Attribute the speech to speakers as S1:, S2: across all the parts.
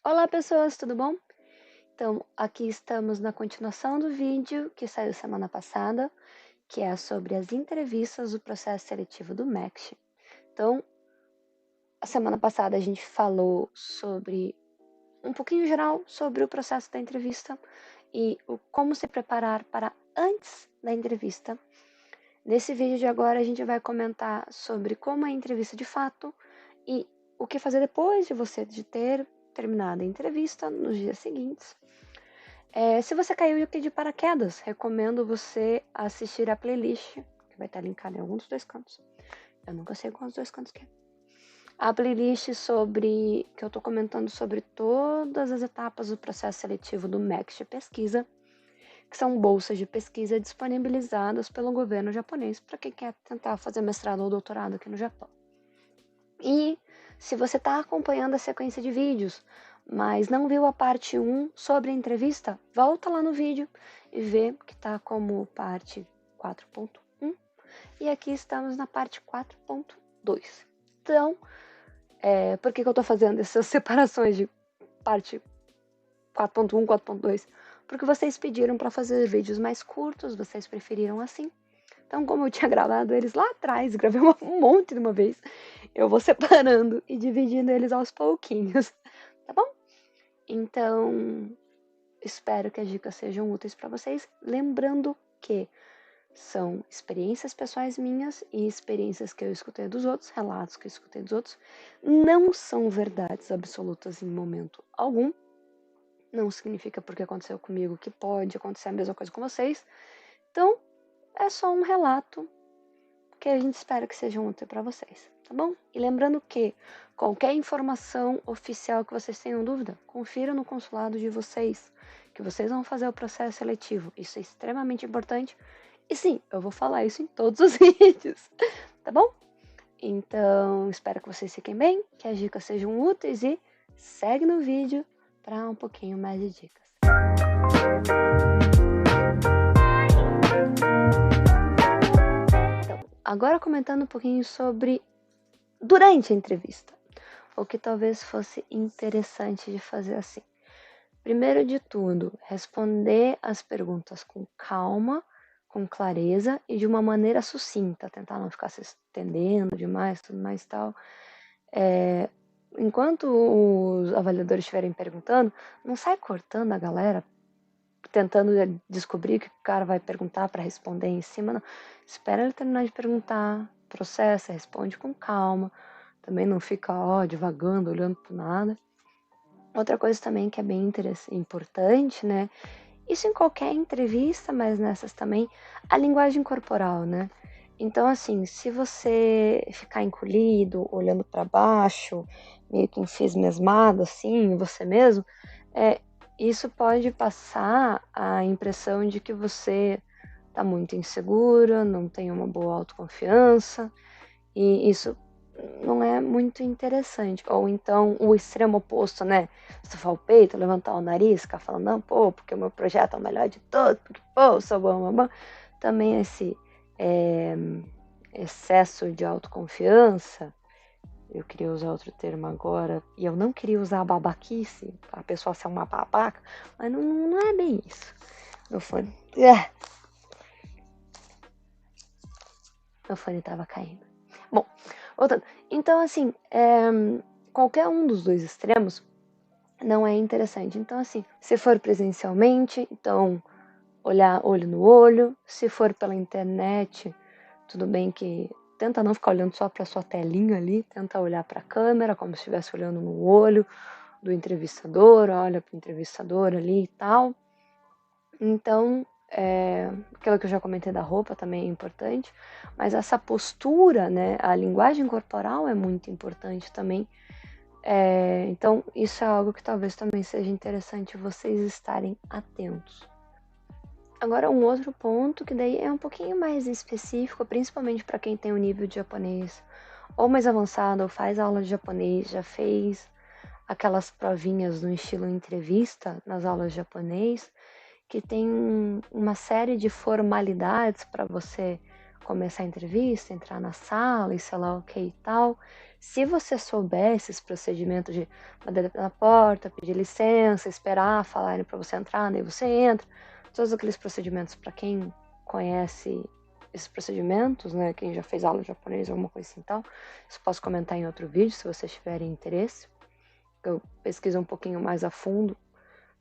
S1: Olá pessoas, tudo bom? Então, aqui estamos na continuação do vídeo que saiu semana passada, que é sobre as entrevistas do processo seletivo do MEC. Então, a semana passada a gente falou sobre um pouquinho geral sobre o processo da entrevista e como se preparar para antes da entrevista. Nesse vídeo de agora a gente vai comentar sobre como é a entrevista de fato e o que fazer depois de você ter terminado a entrevista nos dias seguintes. Se você caiu de paraquedas, recomendo você assistir a playlist, que vai estar linkada em algum dos dois cantos. Eu nunca sei qual dos dois cantos que é. A playlist que eu estou comentando sobre todas as etapas do processo seletivo do MEC de pesquisa, que são bolsas de pesquisa disponibilizadas pelo governo japonês para quem quer tentar fazer mestrado ou doutorado aqui no Japão. E se você está acompanhando a sequência de vídeos, mas não viu a parte 1 sobre a entrevista, volta lá no vídeo e vê que está como parte 4.1 e aqui estamos na parte 4.2. Então, por que eu estou fazendo essas separações de parte 4.1, 4.2? Porque vocês pediram para fazer vídeos mais curtos, vocês preferiram assim. Então, como eu tinha gravado eles lá atrás, gravei um monte de uma vez, eu vou separando e dividindo eles aos pouquinhos, tá bom? Então, espero que as dicas sejam úteis para vocês. Lembrando que são experiências pessoais minhas e experiências que eu escutei dos outros, relatos que eu escutei dos outros, não são verdades absolutas em momento algum. Não significa porque aconteceu comigo que pode acontecer a mesma coisa com vocês. Então, é só um relato que a gente espera que seja útil para vocês, tá bom? E lembrando que qualquer informação oficial que vocês tenham dúvida, confira no consulado de vocês, que vocês vão fazer o processo seletivo. Isso é extremamente importante. E sim, eu vou falar isso em todos os vídeos, tá bom? Então, espero que vocês fiquem bem, que as dicas sejam úteis e segue no vídeo para um pouquinho mais de dicas. Então, agora comentando um pouquinho sobre durante a entrevista, o que talvez fosse interessante de fazer assim. Primeiro de tudo, responder as perguntas com calma, com clareza e de uma maneira sucinta, tentar não ficar se estendendo demais, tudo mais tal. Enquanto os avaliadores estiverem perguntando, não sai cortando a galera, tentando descobrir o que o cara vai perguntar para responder em cima, não. Espera ele terminar de perguntar, processa, responde com calma, também não fica divagando, olhando para nada. Outra coisa também que é bem importante, né? Isso em qualquer entrevista, mas nessas também, a linguagem corporal, né? Então, assim, se você ficar encolhido, olhando para baixo, meio que enfismesmado, assim, você mesmo, isso pode passar a impressão de que você está muito insegura, não tem uma boa autoconfiança, e isso não é muito interessante. Ou então o extremo oposto, né? Estufar o peito, levantar o nariz, ficar falando, não, pô, porque o meu projeto é o melhor de todos, porque, pô, eu sou bom, bom, bom. Também esse excesso de autoconfiança, eu queria usar outro termo agora, e eu não queria usar babaquice, a pessoa ser uma babaca, mas não é bem isso. Meu fone. Meu fone tava caindo. Bom, voltando. Então, assim, qualquer um dos dois extremos não é interessante. Então, assim, se for presencialmente, então olhar olho no olho. Se for pela internet, tudo bem que tenta não ficar olhando só para sua telinha ali, tenta olhar para a câmera como se estivesse olhando no olho do entrevistador, olha para o entrevistador ali e tal. Então, aquilo que eu já comentei da roupa também é importante, mas essa postura, né, a linguagem corporal é muito importante também. Então, isso é algo que talvez também seja interessante vocês estarem atentos. Agora, um outro ponto que daí é um pouquinho mais específico, principalmente para quem tem um nível de japonês ou mais avançado, ou faz aula de japonês, já fez aquelas provinhas no estilo entrevista nas aulas de japonês, que tem uma série de formalidades para você começar a entrevista, entrar na sala e sei lá o que e tal. Se você souber esses procedimentos de bater na porta, pedir licença, esperar falarem para você entrar, daí você entra, todos aqueles procedimentos para quem conhece esses procedimentos, né? Quem já fez aula de japonês, alguma coisa assim e tal, isso posso comentar em outro vídeo, se vocês tiverem interesse. Eu pesquiso um pouquinho mais a fundo,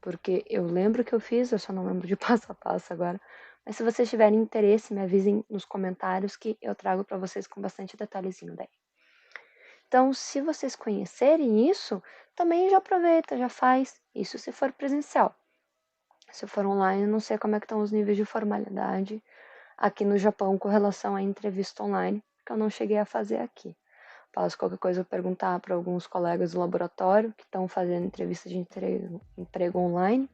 S1: porque eu lembro que eu fiz, eu só não lembro de passo a passo agora. Mas se vocês tiverem interesse, me avisem nos comentários que eu trago para vocês com bastante detalhezinho daí. Então, se vocês conhecerem isso, também já aproveita, já faz. Isso se for presencial. Se for online, não sei como é que estão os níveis de formalidade aqui no Japão com relação à entrevista online, que eu não cheguei a fazer aqui. Posso qualquer coisa perguntar para alguns colegas do laboratório que estão fazendo entrevista de emprego online,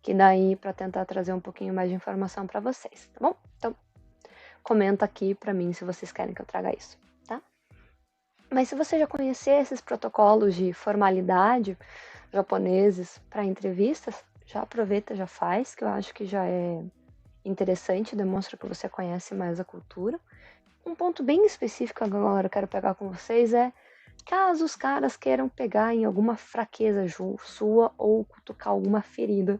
S1: que daí para tentar trazer um pouquinho mais de informação para vocês, tá bom? Então, comenta aqui para mim se vocês querem que eu traga isso, tá? Mas se você já conhecer esses protocolos de formalidade japoneses para entrevistas, já aproveita, já faz, que eu acho que já é interessante, demonstra que você conhece mais a cultura. Um ponto bem específico agora eu quero pegar com vocês é caso os caras queiram pegar em alguma fraqueza sua ou cutucar alguma ferida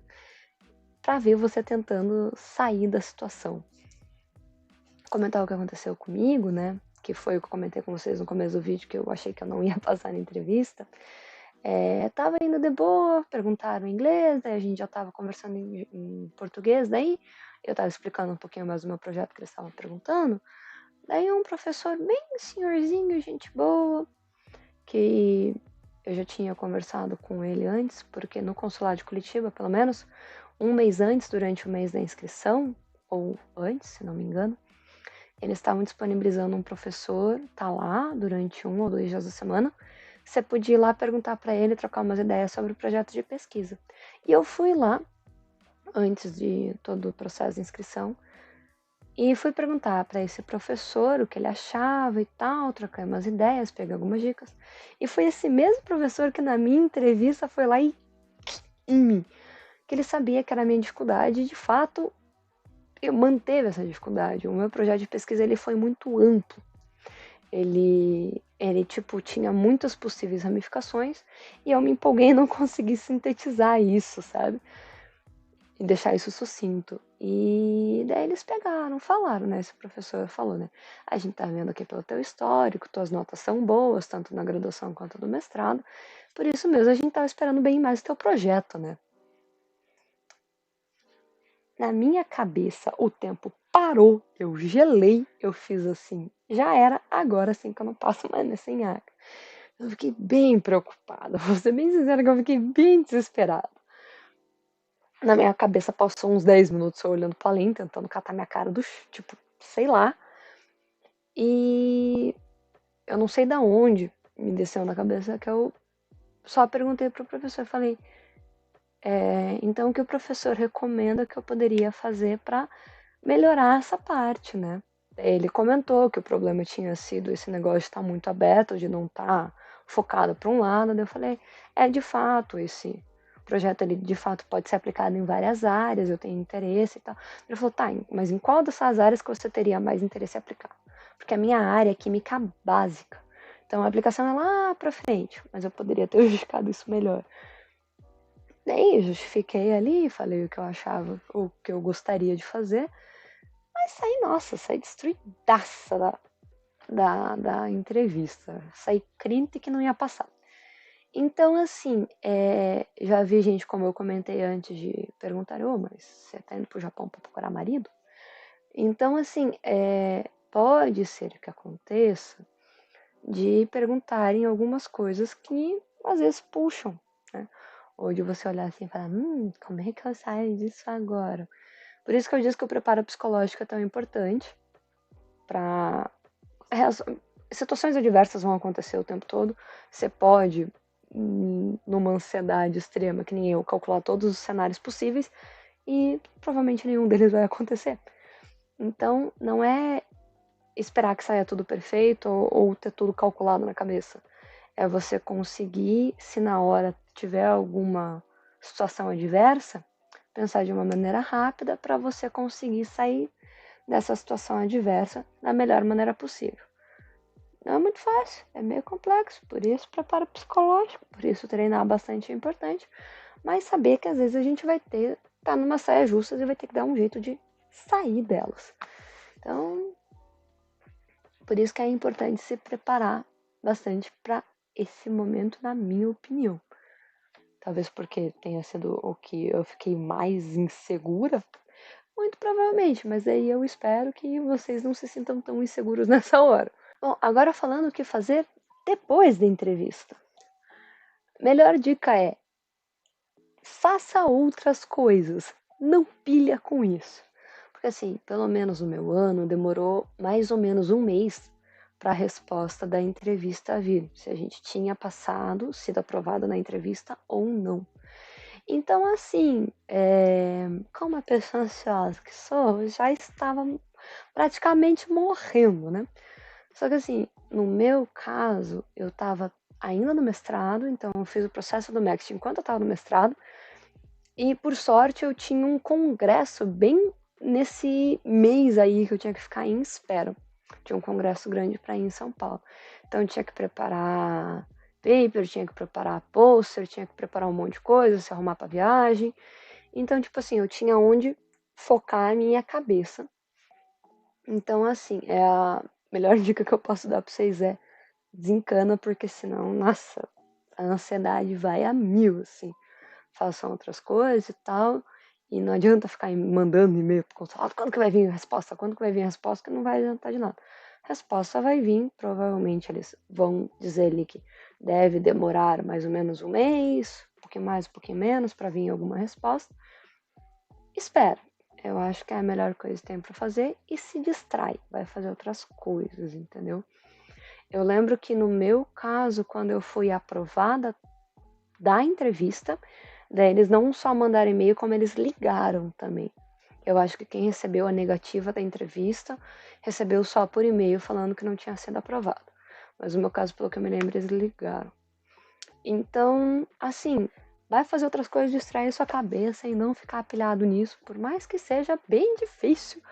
S1: para ver você tentando sair da situação. Comentar o que aconteceu comigo, né? Que foi o que eu comentei com vocês no começo do vídeo, que eu achei que eu não ia passar na entrevista. Tava indo de boa, perguntaram em inglês, daí a gente já tava conversando em português, daí eu tava explicando um pouquinho mais do meu projeto que eles estavam perguntando. Daí um professor bem senhorzinho, gente boa, que eu já tinha conversado com ele antes, porque no consulado de Curitiba, pelo menos, um mês antes, durante o mês da inscrição, ou antes, se não me engano, eles estavam disponibilizando um professor, tá lá, durante 1 ou 2 dias da semana. Você podia ir lá perguntar para ele, trocar umas ideias sobre o projeto de pesquisa. E eu fui lá, antes de todo o processo de inscrição, e fui perguntar para esse professor o que ele achava e tal, trocar umas ideias, pegar algumas dicas. E foi esse mesmo professor que na minha entrevista foi lá e em mim, que ele sabia que era a minha dificuldade e de fato eu manteve essa dificuldade. O meu projeto de pesquisa ele foi muito amplo. Ele tipo tinha muitas possíveis ramificações e eu me empolguei e não consegui sintetizar isso, sabe? E deixar isso sucinto. E daí eles pegaram, falaram, né? Esse professor falou, né? A gente tá vendo aqui pelo teu histórico, tuas notas são boas, tanto na graduação quanto no mestrado. Por isso mesmo, a gente tava esperando bem mais o teu projeto, né? Na minha cabeça, o tempo parou, eu gelei, eu fiz assim, já era, agora sim que eu não passo mais nessa enhaca. Eu fiquei bem preocupada, vou ser bem sincera que eu fiquei bem desesperada. Na minha cabeça passou uns 10 minutos eu olhando pra além, tentando catar minha cara do tipo, sei lá. E eu não sei da onde me desceu na cabeça que eu só perguntei pro professor, falei, então o que o professor recomenda que eu poderia fazer para melhorar essa parte, né? Ele comentou que o problema tinha sido esse negócio de estar muito aberto, de não estar focado para um lado. Daí eu falei, de fato, esse projeto ele de fato pode ser aplicado em várias áreas, eu tenho interesse e tal. Ele falou, tá, mas em qual dessas áreas que você teria mais interesse em aplicar? Porque a minha área é química básica. Então a aplicação é lá para frente, mas eu poderia ter justificado isso melhor. Daí eu justifiquei ali, falei o que eu achava, o que eu gostaria de fazer. Mas saí, nossa, saí destruidaça da entrevista. Saí crente que não ia passar. Então, assim, já vi gente, como eu comentei antes, de perguntar, mas você tá indo pro Japão pra procurar marido? Então, assim, pode ser que aconteça de perguntarem algumas coisas que às vezes puxam, né? Ou de você olhar assim e falar, como é que eu saio disso agora? Por isso que eu disse que o preparo psicológico é tão importante para situações adversas vão acontecer o tempo todo. Você pode, numa ansiedade extrema, que nem eu, calcular todos os cenários possíveis e provavelmente nenhum deles vai acontecer. Então, não é esperar que saia tudo perfeito ou ter tudo calculado na cabeça. É você conseguir, se na hora tiver alguma situação adversa, pensar de uma maneira rápida para você conseguir sair dessa situação adversa da melhor maneira possível. Não é muito fácil, é meio complexo, por isso preparo psicológico, por isso treinar bastante é importante, mas saber que às vezes a gente vai tá numa saia justa e vai ter que dar um jeito de sair delas. Então, por isso que é importante se preparar bastante para esse momento, na minha opinião. Talvez porque tenha sido o que eu fiquei mais insegura, muito provavelmente, mas aí eu espero que vocês não se sintam tão inseguros nessa hora. Bom, agora falando o que fazer depois da entrevista. Melhor dica é: faça outras coisas. Não pilha com isso. Porque assim, pelo menos no meu ano, demorou mais ou menos um mês para a resposta da entrevista vir. Se a gente tinha passado, sido aprovado na entrevista ou não. Então, assim, como a pessoa ansiosa que sou, eu já estava praticamente morrendo, né? Só que assim, no meu caso, eu estava ainda no mestrado, então eu fiz o processo do MEXT enquanto eu estava no mestrado, e por sorte eu tinha um congresso bem nesse mês aí que eu tinha que ficar em espera. Tinha um congresso grande para ir em São Paulo. Então eu tinha que preparar paper, tinha que preparar pôster, tinha que preparar um monte de coisa, se arrumar para viagem. Então, tipo assim, eu tinha onde focar a minha cabeça. Então, assim, a melhor dica que eu posso dar para vocês é: desencana, porque senão, nossa, a ansiedade vai a mil, assim. Façam outras coisas e tal, e não adianta ficar mandando e-mail pro consulado, quando que vai vir a resposta, quando que vai vir a resposta, que não vai adiantar de nada. A resposta vai vir, provavelmente eles vão dizer ali que deve demorar mais ou menos um mês, um pouquinho mais, um pouquinho menos, para vir alguma resposta. Espera. Eu acho que é a melhor coisa que tem para fazer, e se distrai, vai fazer outras coisas, entendeu? Eu lembro que no meu caso, quando eu fui aprovada da entrevista, daí eles não só mandaram e-mail, como eles ligaram também. Eu acho que quem recebeu a negativa da entrevista recebeu só por e-mail falando que não tinha sido aprovado. Mas no meu caso, pelo que eu me lembro, eles ligaram. Então, assim, vai fazer outras coisas, distrair sua cabeça e não ficar pilhado nisso, por mais que seja bem difícil.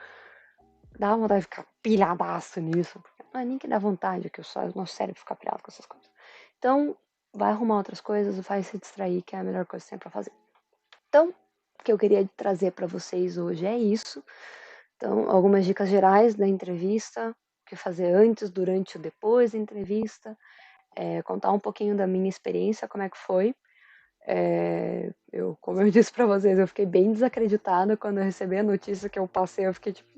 S1: Dá vontade de ficar pilhadaço nisso. Não é nem que dá vontade, que o nosso cérebro fica pilhado com essas coisas. Então, vai arrumar outras coisas, vai se distrair, que é a melhor coisa que tem pra fazer. Então, o que eu queria trazer para vocês hoje é isso. Então, algumas dicas gerais da entrevista, o que fazer antes, durante ou depois da entrevista, contar um pouquinho da minha experiência, como é que foi. Como eu disse para vocês, eu fiquei bem desacreditada quando eu recebi a notícia que eu passei, eu fiquei tipo,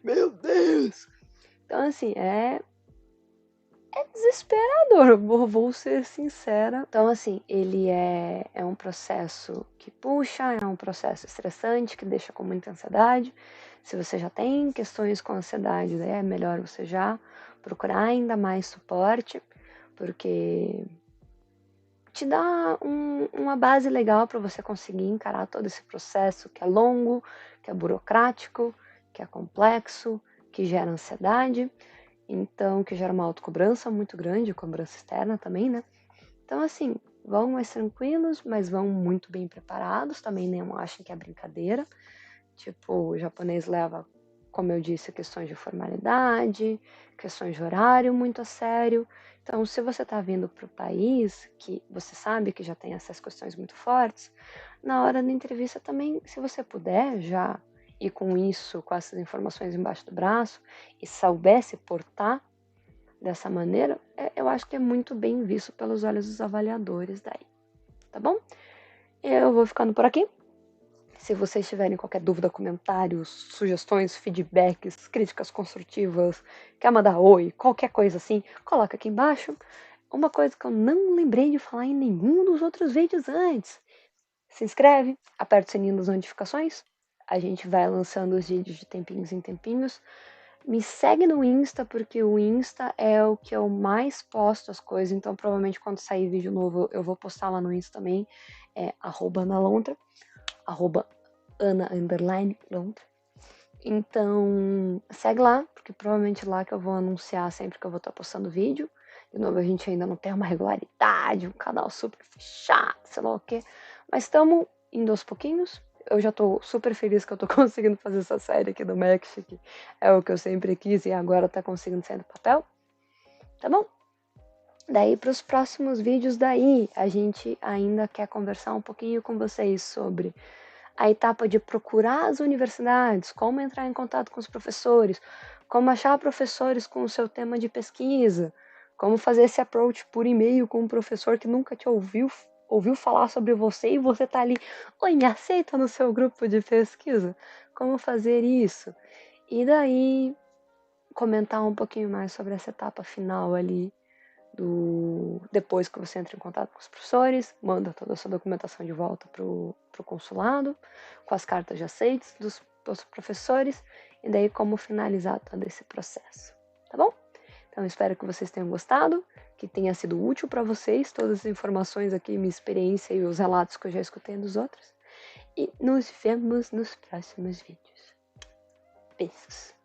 S1: meu Deus! Então, assim, é desesperador, vou ser sincera. Então, assim, ele é um processo que puxa, é um processo estressante, que deixa com muita ansiedade. Se você já tem questões com ansiedade, né, é melhor você já procurar ainda mais suporte, porque te dá uma base legal para você conseguir encarar todo esse processo que é longo, que é burocrático, que é complexo, que gera ansiedade. Então, que gera uma autocobrança muito grande, cobrança externa também, né? Então, assim, vão mais tranquilos, mas vão muito bem preparados, também não achem que é brincadeira. Tipo, o japonês leva, como eu disse, questões de formalidade, questões de horário muito a sério. Então, se você está vindo para o país, que você sabe que já tem essas questões muito fortes, na hora da entrevista também, se você puder já ir com isso, com essas informações embaixo do braço, e soubesse portar dessa maneira, eu acho que é muito bem visto pelos olhos dos avaliadores daí, tá bom? Eu vou ficando por aqui. Se vocês tiverem qualquer dúvida, comentários, sugestões, feedbacks, críticas construtivas, quer mandar oi, qualquer coisa assim, coloca aqui embaixo. Uma coisa que eu não lembrei de falar em nenhum dos outros vídeos antes: se inscreve, aperta o sininho das notificações. A gente vai lançando os vídeos de tempinhos em tempinhos. Me segue no Insta, porque o Insta é o que eu mais posto as coisas. Então, provavelmente, quando sair vídeo novo, eu vou postar lá no Insta também. É @analontra, @ana_lontra. Então, segue lá, porque provavelmente lá que eu vou anunciar sempre que eu vou estar postando vídeo. De novo, a gente ainda não tem uma regularidade, um canal super fechado, sei lá o quê. Mas estamos indo aos pouquinhos. Eu já tô super feliz que eu tô conseguindo fazer essa série aqui do Max, que é o que eu sempre quis e agora tá conseguindo sair do papel. tá bom? Daí, para os próximos vídeos, daí a gente ainda quer conversar um pouquinho com vocês sobre a etapa de procurar as universidades, como entrar em contato com os professores, como achar professores com o seu tema de pesquisa, como fazer esse approach por e-mail com um professor que nunca te ouviu falar sobre você e você tá ali, oi, me aceita no seu grupo de pesquisa? Como fazer isso? E daí comentar um pouquinho mais sobre essa etapa final ali depois que você entra em contato com os professores, manda toda a sua documentação de volta para o consulado, com as cartas de aceites dos professores, e daí como finalizar todo esse processo, tá bom? Então espero que vocês tenham gostado, que tenha sido útil para vocês todas as informações aqui, minha experiência e os relatos que eu já escutei dos outros. E nos vemos nos próximos vídeos. Beijos!